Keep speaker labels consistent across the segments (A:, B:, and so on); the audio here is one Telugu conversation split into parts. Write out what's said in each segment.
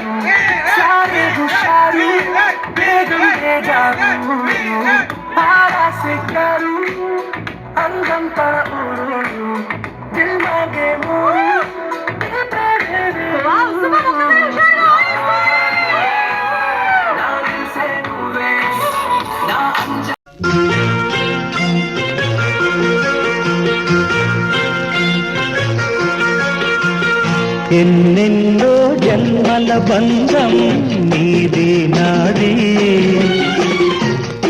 A: सारे होशारू बेगम ले जाऊं पारा से करूं अंगम पर उड़ूं दिल मांगे मोरू
B: ఎన్నెన్నో జన్మల బంధం నీది నాది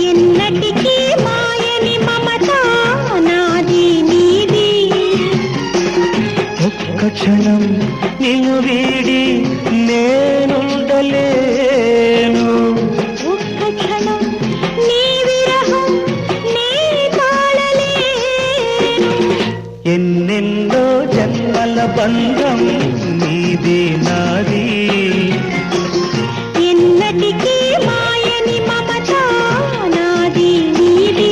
C: ఎన్నటికీ మాయని మమత నాది నీది
B: ఒక్క క్షణం నిన్ను వీడి నేనుండలేను
C: ఒక్క క్షణం నీ విరహం నే తాళలేను
B: ఎన్నెన్నో జన్మల బంధం నీది నాది
C: ఎన్నటికీ మాయని మమత నాది నీది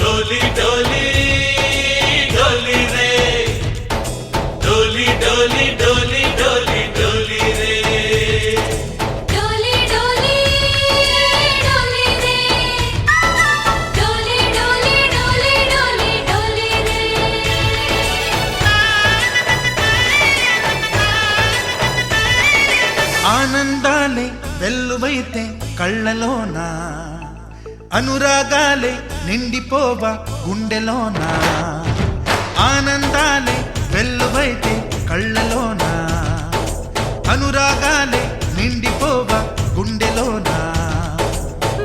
D: डोली डोली डोली रे डोली डोली डोली डोली डोली रे
C: डोली डोली डोली रे डोली डोली डोली डोली डोली रे
D: ఆనందాలే వెల్లువైతే కళ్ళలోనా అనురాగాలే నిండిపోవా గుండెలోనా ఆనందాలే వెల్లువైతే కళ్ళలోనా అనురాగాలే నిండిపోవా గుండెలోనా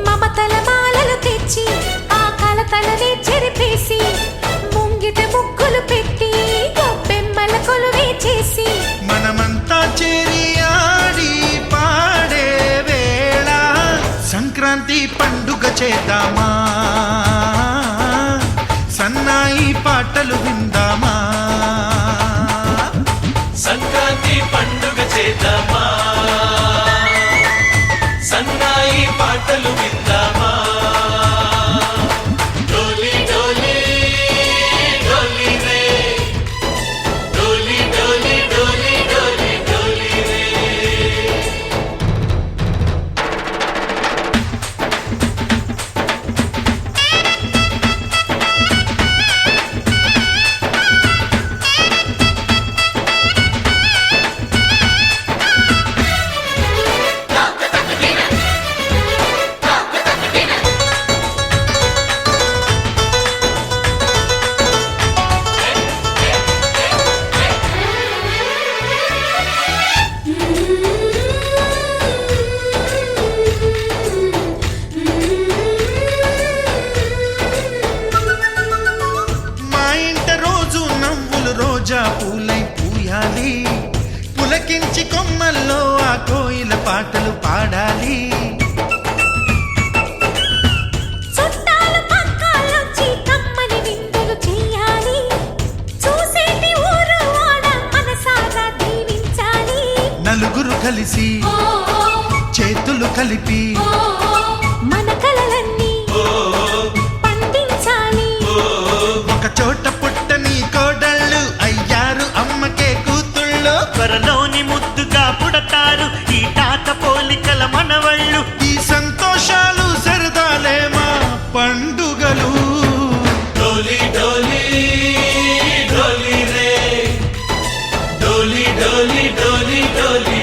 C: మమతల మాలలు తెచ్చి ఆ కలతలనే చెరిపేసి ముంగిట ముగ్గులు పెట్టి గొప్పెమ్మల కొలువే చేసి
D: మనమంతా చేరి ఆడి పాడే వేళ సంక్రాంతి పండుగ చేద్దామా సన్నాయి పాటలు విందామా సంక్రాంతి పండుగ చేద్దామా సన్నాయి పాటలు విందామా డోలి డోలి డోలి రే డోలి డోలి డోలి డోలి డోలి రే రోజా పూలై పూయాలి పులకించి కొమ్మల్లో ఆ కోయిల పాటలు పాడాలి
C: చుట్టాలు పక్కాలొచ్చి కమ్మని విందులు చెయ్యాలి చూసేటి ఊరు వాడ మనసారా దీవించాలి
D: నలుగురు కలిసి చేతులు కలిపి
C: మన కలలన్నీ పండించాలి
D: ఒక చోట పుట్టని కోడళ్ళు అయ్యారు అమ్మకే కూతుళ్ళు
B: త్వరలోని ముద్దుగా పుడతారు ఈ తాత పోలికల మనవళ్ళు
D: ఈ సంతోషాలు సరదాలే మా పండుగలు డోలి డోలి డోలి రే డోలి డోలి డోలి డోలి